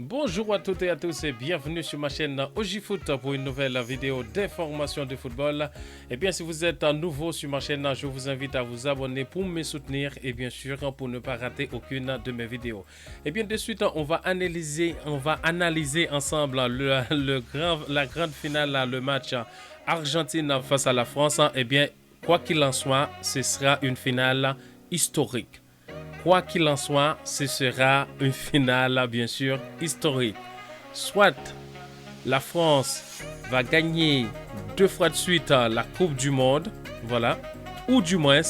Bonjour à toutes et à tous et bienvenue sur ma chaîne OJFoot pour une nouvelle vidéo d'information de football. Et bien si vous êtes nouveau sur ma chaîne, je vous invite à vous abonner pour me soutenir et bien sûr pour ne pas rater aucune de mes vidéos. Et bien de suite on va analyser ensemble la grande finale, le match Argentine face à la France. Et bien quoi qu'il en soit, ce sera une finale historique. Quoi qu'il en soit, ce sera une finale, bien sûr, historique. Soit la France va gagner 2 fois de suite la Coupe du Monde, voilà, ou du moins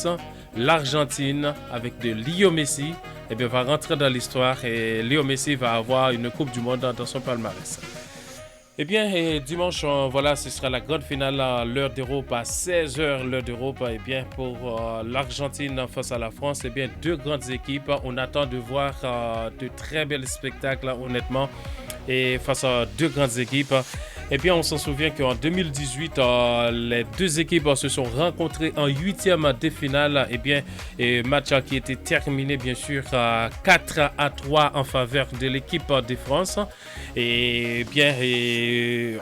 l'Argentine avec de Lionel Messi, eh bien, va rentrer dans l'histoire et Lionel Messi va avoir une Coupe du Monde dans son palmarès. Eh bien, dimanche, voilà, ce sera la grande finale à l'heure d'Europe à 16h, l'heure d'Europe. Eh bien, pour l'Argentine face à la France, eh bien, deux grandes équipes. On attend de voir de très bels spectacles, honnêtement, et face à deux grandes équipes. Eh bien, on s'en souvient qu'en 2018, les deux équipes se sont rencontrées en huitième de finale. Eh bien, match qui était terminé, bien sûr, 4-3 en faveur de l'équipe de France. Et bien,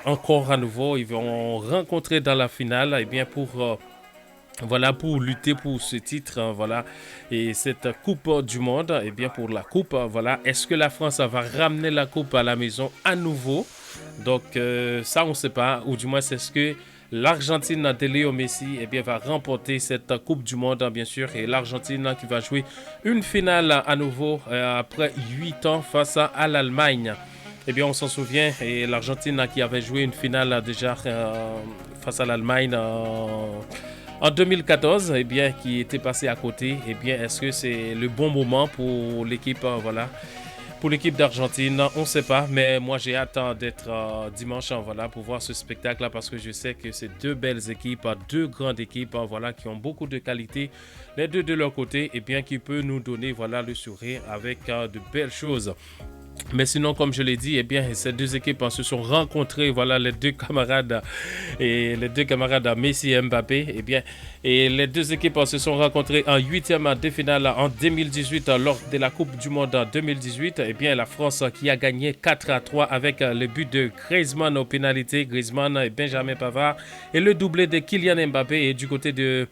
encore à nouveau, ils vont rencontrer dans la finale, eh bien, voilà, pour lutter pour ce titre, voilà, et cette Coupe du Monde, et bien pour la Coupe, voilà, est-ce que la France va ramener la Coupe à la maison à nouveau? Donc ça on ne sait pas, ou du moins c'est ce que l'Argentine de Léo Messi eh bien, va remporter cette Coupe du Monde, bien sûr, et l'Argentine qui va jouer une finale à nouveau après 8 ans face à l'Allemagne. Eh bien, on s'en souvient, et l'Argentine qui avait joué une finale déjà face à l'Allemagne en 2014, eh bien, qui était passé à côté. Eh bien, est-ce que c'est le bon moment pour l'équipe, voilà, pour l'équipe d'Argentine? On ne sait pas, mais moi j'ai hâte d'être dimanche, voilà, pour voir ce spectacle-là parce que je sais que c'est deux belles équipes, deux grandes équipes, voilà, qui ont beaucoup de qualité, les deux de leur côté, et bien qui peut nous donner, voilà, le sourire avec de belles choses. Mais sinon, comme je l'ai dit, eh bien, ces deux équipes se sont rencontrées, voilà, les deux camarades Messi et Mbappé, eh bien, et les deux équipes se sont rencontrées en huitième de finale en 2018 lors de la Coupe du Monde en 2018. Eh bien, la France qui a gagné 4-3 avec le but de Griezmann aux pénalités, Griezmann et Benjamin Pavard, et le doublé de Kylian Mbappé et du côté de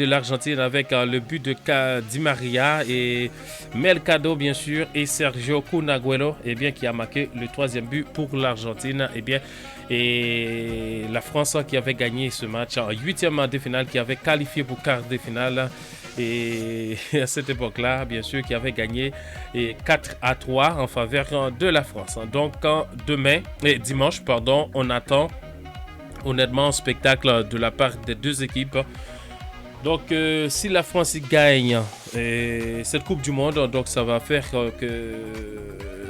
l'Argentine avec le but de Di Maria et Mercado bien sûr et Sergio Kun Agüero qui a marqué le troisième but pour l'Argentine. Et la France qui avait gagné ce match en huitième de finale, qui avait qualifié pour quart de finale. Et à cette époque-là, bien sûr, qui avait gagné 4-3 en faveur de la France. Donc dimanche, on attend honnêtement un spectacle de la part des deux équipes. Donc, si la France gagne cette Coupe du Monde, donc ça va faire que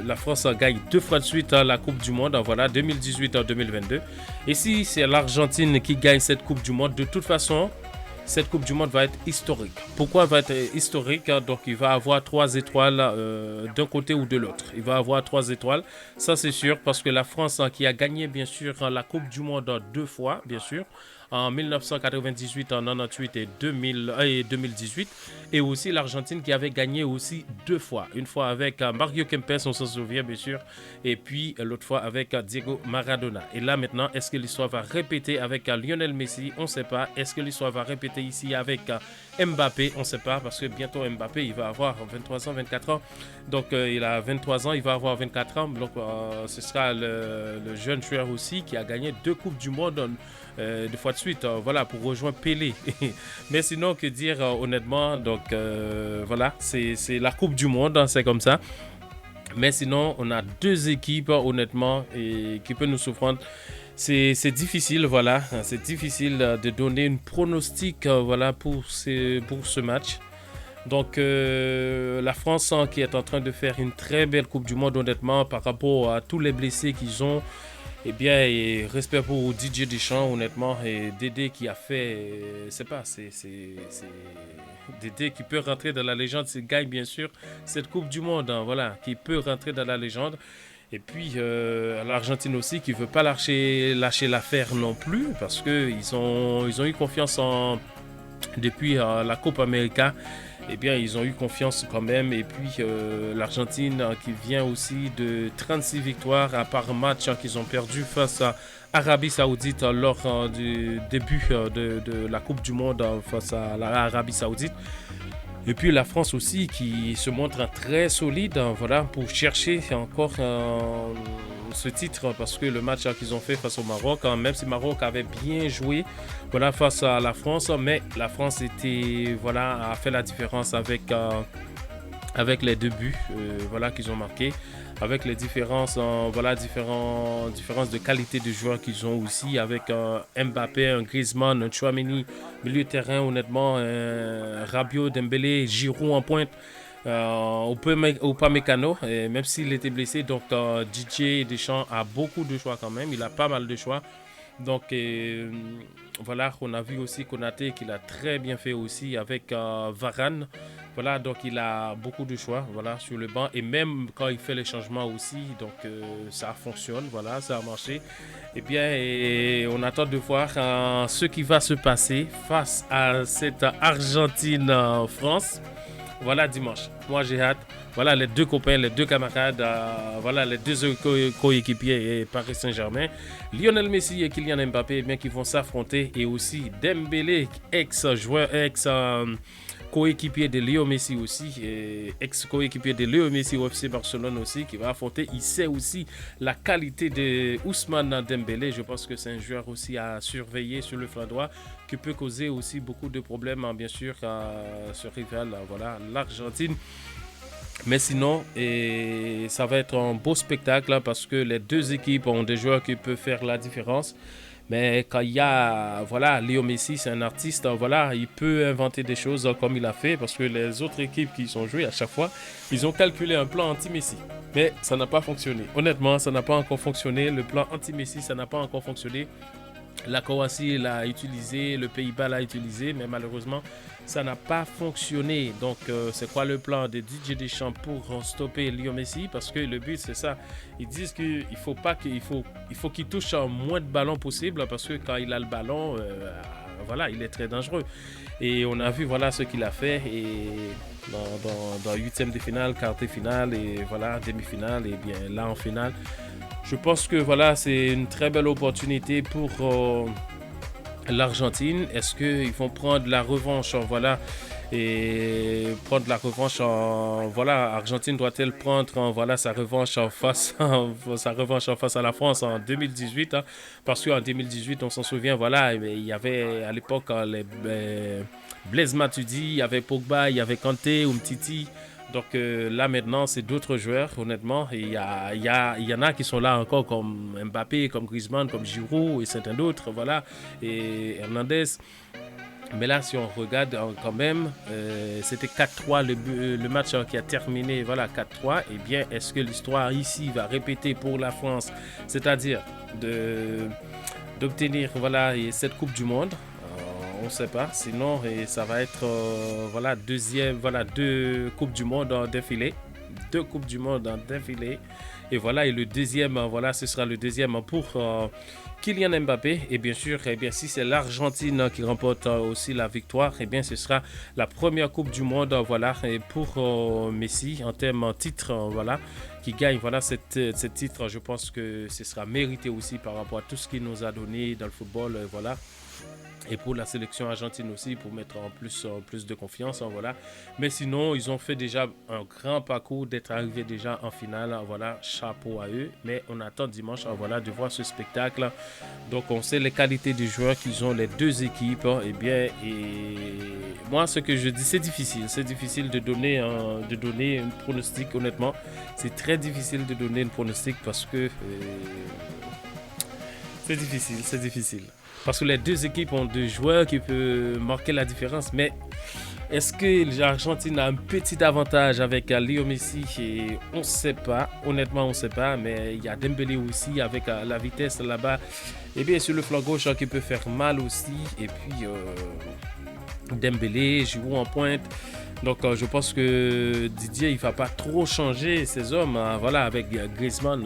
la France gagne 2 fois de suite la Coupe du Monde, voilà, 2018 en 2022. Et si c'est l'Argentine qui gagne cette Coupe du Monde, de toute façon, cette Coupe du Monde va être historique. Pourquoi va être historique? Donc, il va avoir 3 étoiles d'un côté ou de l'autre. Il va avoir 3 étoiles, ça c'est sûr, parce que la France qui a gagné, bien sûr, la Coupe du Monde 2 fois, bien sûr, en 1998, en 98 et 2018. Et aussi l'Argentine qui avait gagné aussi 2 fois. Une fois avec Mario Kempes, on s'en souvient bien sûr. Et puis l'autre fois avec Diego Maradona. Et là maintenant, est-ce que l'histoire va répéter avec Lionel Messi? On ne sait pas. Est-ce que l'histoire va répéter ici avec Mbappé? On ne sait pas parce que bientôt Mbappé, il va avoir 23 ans, 24 ans. Donc il a 23 ans, il va avoir 24 ans. Donc ce sera le jeune joueur aussi qui a gagné 2 Coupes du Monde 2 fois de suite, voilà, pour rejoindre Pelé. Mais sinon, que dire honnêtement, donc voilà, c'est la Coupe du Monde, hein, c'est comme ça. Mais sinon, on a deux équipes, honnêtement, et qui peuvent nous surprendre. C'est difficile, voilà, c'est difficile de donner une pronostic, voilà, pour ce match. Donc la France qui est en train de faire une très belle Coupe du Monde, honnêtement, par rapport à tous les blessés qu'ils ont. Eh bien, et respect pour Didier Deschamps, honnêtement, et Dédé qui a fait, c'est Dédé qui peut rentrer dans la légende, s'il gagne bien sûr cette Coupe du Monde, hein, voilà, qui peut rentrer dans la légende. Et puis l'Argentine aussi qui ne veut pas lâcher l'affaire non plus, parce qu'ils ont eu confiance depuis la Copa América. Eh bien, ils ont eu confiance quand même. Et puis, l'Argentine qui vient aussi de 36 victoires à part match qu'ils ont perdu face à Arabie Saoudite lors du début de la Coupe du Monde face à l'Arabie Saoudite. Et puis la France aussi qui se montre très solide voilà, pour chercher encore ce titre parce que le match qu'ils ont fait face au Maroc, même si le Maroc avait bien joué voilà, face à la France, mais la France voilà, a fait la différence avec les deux buts voilà, qu'ils ont marqués, avec les différences, voilà, différences de qualité de joueurs qu'ils ont aussi, avec Mbappé, un Griezmann, un Tchouaméni, milieu de terrain, honnêtement, Rabiot, Dembélé, Giroud en pointe. Upamecano, même s'il était blessé, donc Didier Deschamps a beaucoup de choix quand même, il a pas mal de choix. Donc voilà, on a vu aussi Konaté qu'il a très bien fait aussi avec Varane. Voilà, donc il a beaucoup de choix voilà, sur le banc. Et même quand il fait les changements aussi, donc ça fonctionne, voilà, ça a marché. Eh bien, on attend de voir ce qui va se passer face à cette Argentine-France. Voilà, dimanche. Moi, j'ai hâte. Voilà, les deux copains, les deux camarades, voilà, les deux coéquipiers et Paris Saint-Germain. Lionel Messi et Kylian Mbappé, bien qui vont s'affronter. Et aussi Dembélé, ex-joueur, coéquipier de Léo Messi aussi, ex-coéquipier de Léo Messi au FC Barcelone aussi, qui va affronter. Il sait aussi la qualité de Ousmane Dembélé. Je pense que c'est un joueur aussi à surveiller sur le flanc droit, qui peut causer aussi beaucoup de problèmes, bien sûr, à ce rival, voilà, l'Argentine. Mais sinon, ça va être un beau spectacle parce que les deux équipes ont des joueurs qui peuvent faire la différence. Mais quand il y a, voilà, Léo Messi, c'est un artiste, voilà, il peut inventer des choses comme il a fait parce que les autres équipes qui sont jouées à chaque fois, ils ont calculé un plan anti-Messi. Mais ça n'a pas fonctionné. Honnêtement, ça n'a pas encore fonctionné. Le plan anti-Messi, ça n'a pas encore fonctionné. La Croatie l'a utilisé, le Pays-Bas l'a utilisé, mais malheureusement, ça n'a pas fonctionné. Donc, c'est quoi le plan de Didier Deschamps pour stopper Léo Messi? Parce que le but, c'est ça. Ils disent qu'il faut qu'il touche moins de ballons possible parce que quand il a le ballon, voilà, il est très dangereux. Et on a vu voilà ce qu'il a fait et dans huitième de finale, quart de finale et voilà demi-finale et bien là en finale. Je pense que voilà, c'est une très belle opportunité pour l'Argentine. Est-ce qu'ils vont prendre la revanche voilà, et prendre la revanche voilà, Argentine doit-elle prendre voilà, sa revanche en face à la France en 2018 hein, parce qu'en 2018, on s'en souvient, voilà, il y avait à l'époque Blaise Matuidi, il y avait Pogba, il y avait Kanté, Umtiti. Donc là maintenant c'est d'autres joueurs honnêtement, il y en a qui sont là encore comme Mbappé, comme Griezmann, comme Giroud et certains d'autres, voilà, et Hernandez. Mais là si on regarde quand même, c'était 4-3 le match qui a terminé, voilà 4-3, et bien est-ce que l'histoire ici va répéter pour la France, c'est-à-dire d'obtenir voilà, cette Coupe du Monde? On ne sait pas, sinon ça va être voilà, deux Coupes du Monde d'affilée. Deux Coupes du Monde d'affilée. Et voilà, et le deuxième, voilà, ce sera le deuxième pour Kylian Mbappé. Et bien sûr, si c'est l'Argentine qui remporte aussi la victoire, et bien ce sera la première Coupe du Monde voilà, et pour Messi en termes titre, voilà, qui gagne voilà, ce titre. Je pense que ce sera mérité aussi par rapport à tout ce qu'il nous a donné dans le football. Voilà. Et pour la sélection argentine aussi, pour mettre en plus de confiance, voilà. Mais sinon, ils ont fait déjà un grand parcours d'être arrivés déjà en finale, voilà, chapeau à eux. Mais on attend dimanche, voilà, de voir ce spectacle. Donc, on sait les qualités des joueurs qu'ils ont, les deux équipes. Et moi, ce que je dis, c'est difficile de donner un pronostic, honnêtement. C'est très difficile de donner un pronostic parce que c'est difficile. Parce que les deux équipes ont deux joueurs qui peuvent marquer la différence. Mais est-ce que l'Argentine a un petit avantage avec Léo Messi? Et on ne sait pas. Honnêtement, on ne sait pas. Mais il y a Dembélé aussi avec la vitesse là-bas. Et bien sur le flanc gauche qui peut faire mal aussi. Et puis Dembélé, Giroud en pointe. Donc je pense que Didier il va pas trop changer ses hommes. Voilà, avec Griezmann,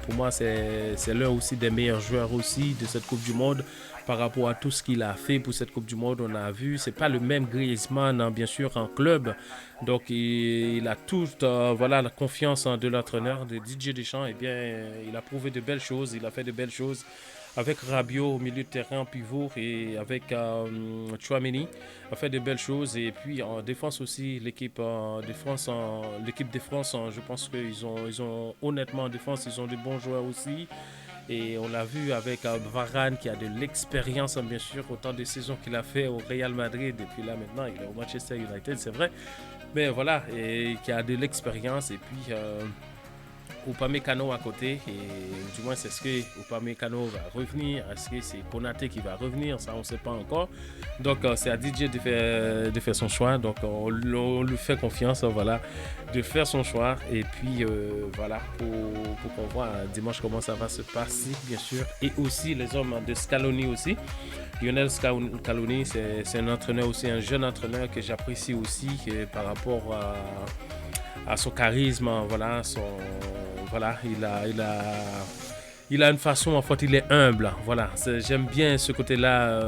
pour moi c'est l'un aussi des meilleurs joueurs aussi de cette Coupe du Monde par rapport à tout ce qu'il a fait pour cette Coupe du Monde. On a vu, c'est pas le même Griezmann bien sûr en club. Donc il a toute voilà la confiance de l'entraîneur de Didier Deschamps. Et bien il a prouvé de belles choses, il a fait de belles choses avec Rabiot au milieu de terrain pivot et avec Chouameni a fait de belles choses. Et puis en défense aussi, l'équipe de France, je pense qu'ils ont honnêtement en défense, ils ont de bons joueurs aussi. Et on l'a vu avec Varane qui a de l'expérience, bien sûr, autant de saisons qu'il a fait au Real Madrid. Et puis là maintenant, il est au Manchester United, c'est vrai. Mais voilà, et qui a de l'expérience. Et puis Upamecano à côté, et du moins c'est ce que Upamecano va revenir, est-ce que c'est Konaté qui va revenir, ça on ne sait pas encore. Donc c'est à DJ de faire son choix, donc on lui fait confiance, voilà, de faire son choix. Et puis voilà, pour qu'on voit dimanche comment ça va se passer bien sûr. Et aussi les hommes de Scaloni aussi. Lionel Scaloni, c'est un entraîneur aussi, un jeune entraîneur que j'apprécie aussi par rapport à son charisme, voilà, voilà, il a une façon, en fait, il est humble, voilà, j'aime bien ce côté-là,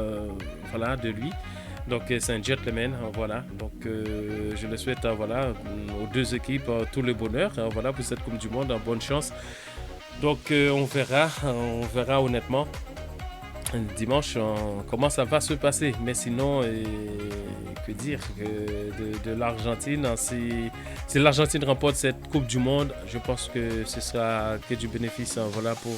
voilà, de lui. Donc c'est un gentleman, voilà. Donc je le souhaite, voilà, aux deux équipes tout le bonheur, voilà, pour cette Coupe du Monde, bonne chance. Donc on verra honnêtement dimanche comment ça va se passer. Mais sinon, que dire de l'Argentine, si l'Argentine remporte cette Coupe du Monde, je pense que ce sera que du bénéfice, voilà, pour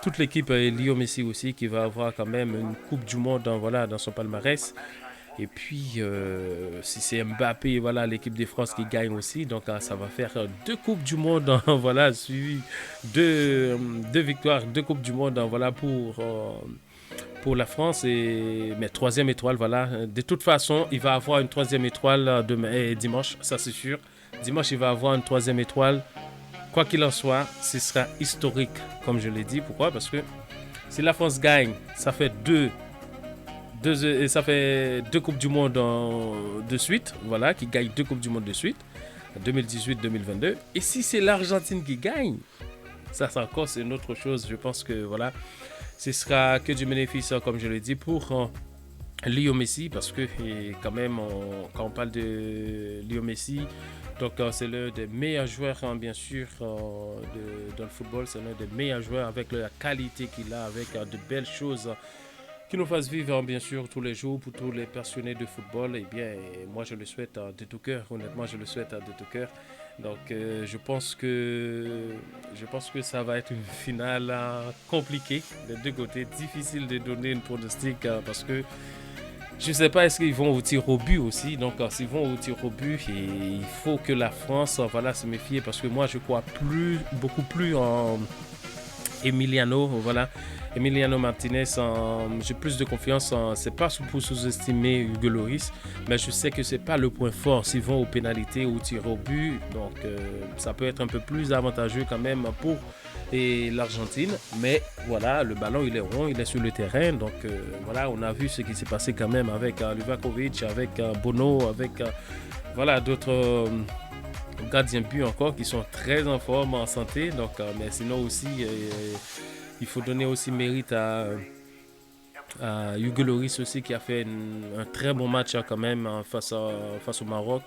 toute l'équipe. Et Lionel Messi aussi qui va avoir quand même une Coupe du Monde, voilà, dans son palmarès. Et puis, si c'est Mbappé, voilà, l'équipe de France qui gagne aussi, donc ça va faire deux Coupes du Monde, voilà, suivi deux victoires, deux Coupes du Monde, voilà, pour la France. Mais troisième étoile, voilà. De toute façon, il va avoir une troisième étoile demain, dimanche, ça c'est sûr. Dimanche, il va avoir une troisième étoile. Quoi qu'il en soit, ce sera historique, comme je l'ai dit. Pourquoi? Parce que si la France gagne, ça fait ça fait deux Coupes du Monde de suite, voilà, qui gagne deux Coupes du Monde de suite, 2018-2022. Et si c'est l'Argentine qui gagne, ça c'est encore c'est une autre chose. Je pense que voilà, ce sera que du bénéfice, comme je l'ai dit, pour Lionel Messi, parce que quand même, quand on parle de Lionel Messi, donc c'est l'un des meilleurs joueurs, bien sûr, dans le football. C'est l'un des meilleurs joueurs avec la qualité qu'il a, avec de belles choses qui nous fasse vivre bien sûr tous les jours pour tous les passionnés de football. Et bien, moi je le souhaite de tout cœur, honnêtement je le souhaite de tout cœur. Donc je pense que ça va être une finale compliquée des deux côtés, difficile de donner une pronostic parce que je ne sais pas est-ce qu'ils vont au tir au but aussi. Donc s'ils vont au tir au but, et il faut que la France voilà, se méfie, parce que moi je crois beaucoup plus en Emiliano, voilà. Emiliano Martinez, j'ai plus de confiance. C'est pas pour sous-estimer Hugo Lloris, mais je sais que c'est pas le point fort. S'ils vont aux pénalités ou aux tirs au but, donc ça peut être un peu plus avantageux quand même pour l'Argentine. Mais voilà, le ballon il est rond, il est sur le terrain. Donc voilà, on a vu ce qui s'est passé quand même avec Livakovic, avec Bono, avec voilà d'autres gardiens but encore qui sont très en forme, en santé. Donc, mais sinon aussi, il faut donner aussi mérite à Hugo Lloris aussi, qui a fait un très bon match quand même face au Maroc,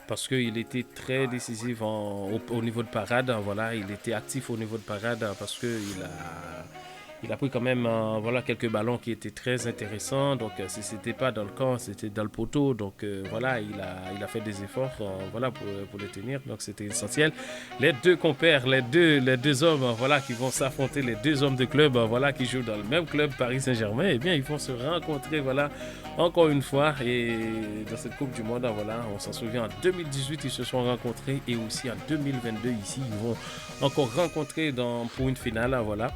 parce qu'il était très décisif au niveau de parade. Voilà, il était actif au niveau de parade parce qu'il a pris quand même voilà, quelques ballons qui étaient très intéressants. Donc si c'était pas dans le camp, c'était dans le poteau. Donc voilà, il a fait des efforts voilà, pour le tenir. Donc c'était essentiel. Les deux compères, les deux hommes voilà, qui vont s'affronter, les deux hommes de club voilà, qui jouent dans le même club, Paris Saint-Germain, eh bien ils vont se rencontrer voilà, encore une fois. Et dans cette Coupe du Monde, voilà, on s'en souvient, en 2018 ils se sont rencontrés, et aussi en 2022 ici ils vont encore rencontrer pour une finale. Voilà,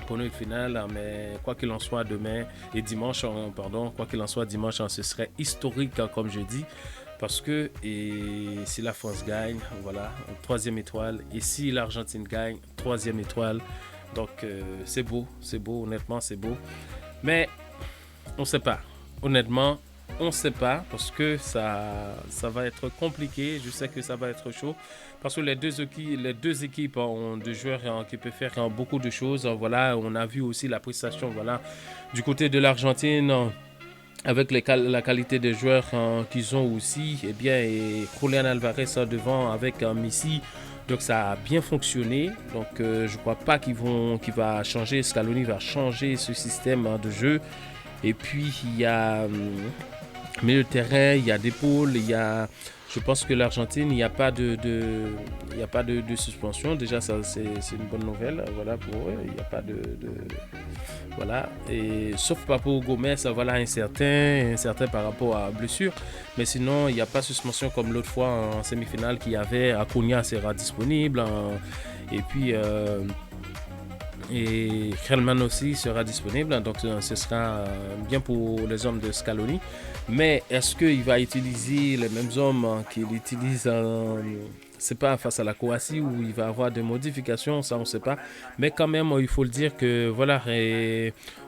pour une finale, mais quoi qu'il en soit demain et dimanche, quoi qu'il en soit dimanche, ce serait historique comme je dis, parce que si la France gagne, voilà, troisième étoile, et si l'Argentine gagne, troisième étoile. Donc c'est beau, honnêtement c'est beau, mais on ne sait pas, honnêtement on ne sait pas parce que ça va être compliqué. Je sais que ça va être chaud parce que les deux équipes ont des joueurs qui peuvent faire beaucoup de choses. Voilà, on a vu aussi la prestation voilà, du côté de l'Argentine. Avec la qualité des joueurs qu'ils ont aussi, eh bien, et Julian Alvarez devant avec Messi, donc ça a bien fonctionné. Donc je ne crois pas qu'il va changer, Scaloni va changer ce système de jeu. Et puis il y a milieu de terrain, il y a des pôles, il y a. Je pense que l'Argentine, il n'y a pas il y a pas de suspension. Déjà, ça, c'est une bonne nouvelle. Voilà, pour eux, il n'y a pas voilà. Et, sauf Papo Gomez, voilà, incertain par rapport à blessure. Mais sinon, il n'y a pas de suspension comme l'autre fois en semi-finale qu'il y avait. Acuna sera disponible. Et puis. Et Hellman aussi sera disponible, donc ce sera bien pour les hommes de Scaloni. Mais est-ce qu'il va utiliser les mêmes hommes qu'il utilise c'est pas face à la Croatie où il va avoir des modifications, ça on ne sait pas. Mais quand même, il faut le dire que voilà,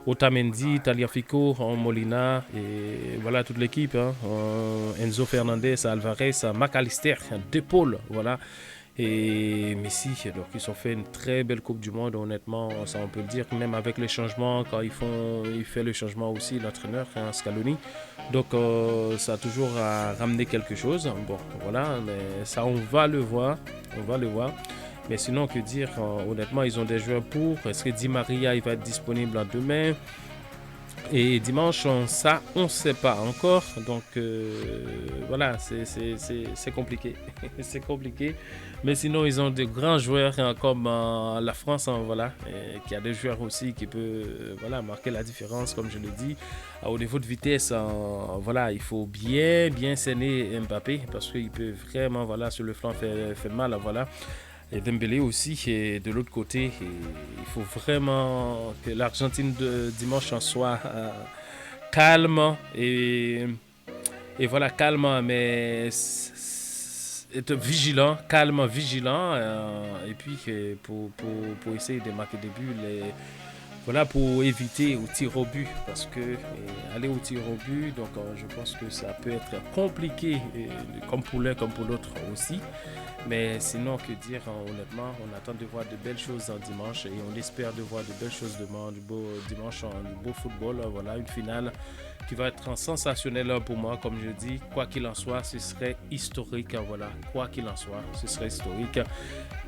Otamendi, Tagliafico, Molina et voilà toute l'équipe, Enzo Fernandez, Alvarez, McAllister, De Paul, voilà. Et Messi, donc ils ont fait une très belle Coupe du Monde, honnêtement, ça on peut le dire, même avec les changements, quand il fait le changement aussi, l'entraîneur, Scaloni. Donc ça a toujours ramené quelque chose. Bon, voilà, mais ça on va le voir, Mais sinon, que dire, honnêtement, ils ont des joueurs pour. Est-ce que Di Maria il va être disponible demain? Et dimanche, ça, on ne sait pas encore. Donc, voilà, c'est compliqué. C'est compliqué. Mais sinon, ils ont de grands joueurs comme la France, voilà, qui a des joueurs aussi qui peuvent voilà, marquer la différence, comme je le dis. Au niveau de vitesse, voilà, il faut bien cerner Mbappé parce qu'il peut vraiment, voilà, sur le flanc, faire mal, voilà. Et Dembélé aussi, et de l'autre côté, il faut vraiment que l'Argentine de dimanche soit calme et voilà, calme, mais être vigilant, calme, vigilant, et puis pour essayer de marquer des buts, voilà, pour éviter au tir au but, parce que aller au tir au but, donc je pense que ça peut être compliqué, comme pour l'un comme pour l'autre aussi. Mais sinon, que dire, honnêtement, on attend de voir de belles choses dimanche et on espère de voir de belles choses demain, dimanche, du beau football. Voilà, une finale qui va être sensationnelle pour moi, comme je dis. Quoi qu'il en soit, ce serait historique. Voilà, quoi qu'il en soit, ce serait historique.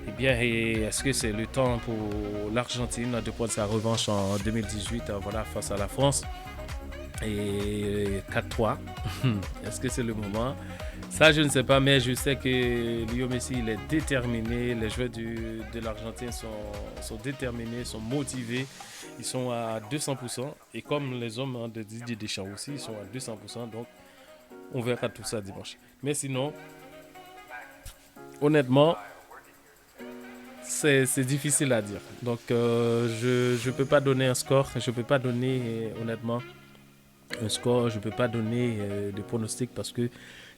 Eh bien, est-ce que c'est le temps pour l'Argentine de prendre sa revanche en 2018 voilà, face à la France? Et 4-3, est-ce que c'est le moment? Ça, je ne sais pas, mais je sais que Lionel Messi, il est déterminé. Les joueurs de l'Argentine sont déterminés, sont motivés. Ils sont à 200%. Et comme les hommes de Didier Deschamps aussi, ils sont à 200%. Donc, on verra tout ça dimanche. Mais sinon, honnêtement, c'est difficile à dire. Donc, je ne peux pas donner un score. Je ne peux pas donner, honnêtement, un score. Je ne peux pas donner de pronostic parce que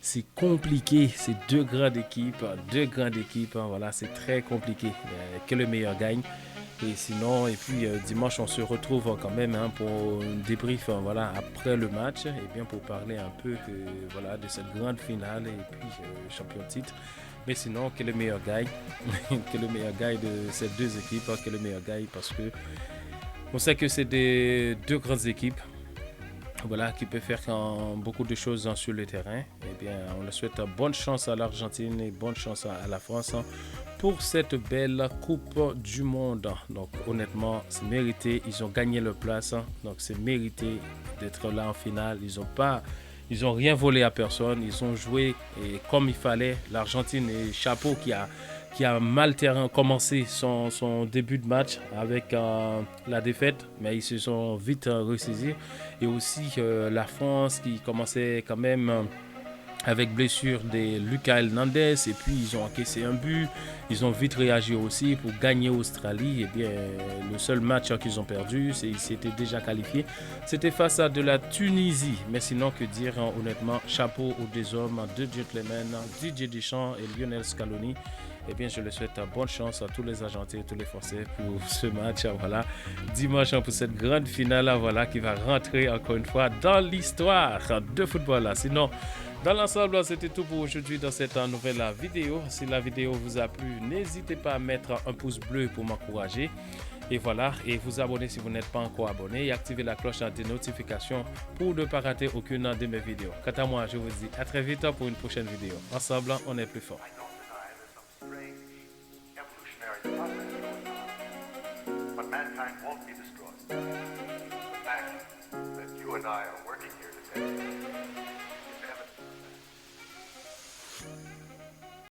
c'est compliqué. C'est deux grandes équipes. Voilà, c'est très compliqué. Que le meilleur gagne. Et sinon, et puis dimanche, on se retrouve quand même pour un débrief voilà, après le match. Et bien pour parler un peu voilà, de cette grande finale et puis champion de titre. Mais sinon, que le meilleur gagne. Que le meilleur gagne de ces deux équipes. Que le meilleur gagne parce que on sait que c'est deux grandes équipes. Voilà, qui peut faire beaucoup de choses sur le terrain. Eh bien, on leur souhaite bonne chance à l'Argentine et bonne chance à la France pour cette belle Coupe du Monde. Donc, honnêtement, c'est mérité. Ils ont gagné leur place. Donc, c'est mérité d'être là en finale. Ils ont rien volé à personne. Ils ont joué comme il fallait. L'Argentine et chapeau qui a mal commencé son début de match avec la défaite, mais ils se sont vite ressaisis. Et aussi la France qui commençait quand même avec blessure de Lucas Hernandez, et puis ils ont encaissé un but. Ils ont vite réagi aussi pour gagner Australie. Et bien, le seul match qu'ils ont perdu, ils s'étaient déjà qualifiés. C'était face à de la Tunisie. Mais sinon, que dire, honnêtement, chapeau aux deux hommes, deux gentlemen, Didier Deschamps et Lionel Scaloni. eh bien, je le souhaite bonne chance à tous les Argentins et tous les Français pour ce match, voilà, dimanche pour cette grande finale, voilà, qui va rentrer encore une fois dans l'histoire de football. Sinon, dans l'ensemble, c'était tout pour aujourd'hui dans cette nouvelle vidéo. Si la vidéo vous a plu, n'hésitez pas à mettre un pouce bleu pour m'encourager. Et voilà, et vous abonner si vous n'êtes pas encore abonné et activez la cloche des notifications pour ne pas rater aucune de mes vidéos. Quant à moi, je vous dis à très vite pour une prochaine vidéo. Ensemble, on est plus fort. But mankind won't be destroyed. The fact that you and I are working here today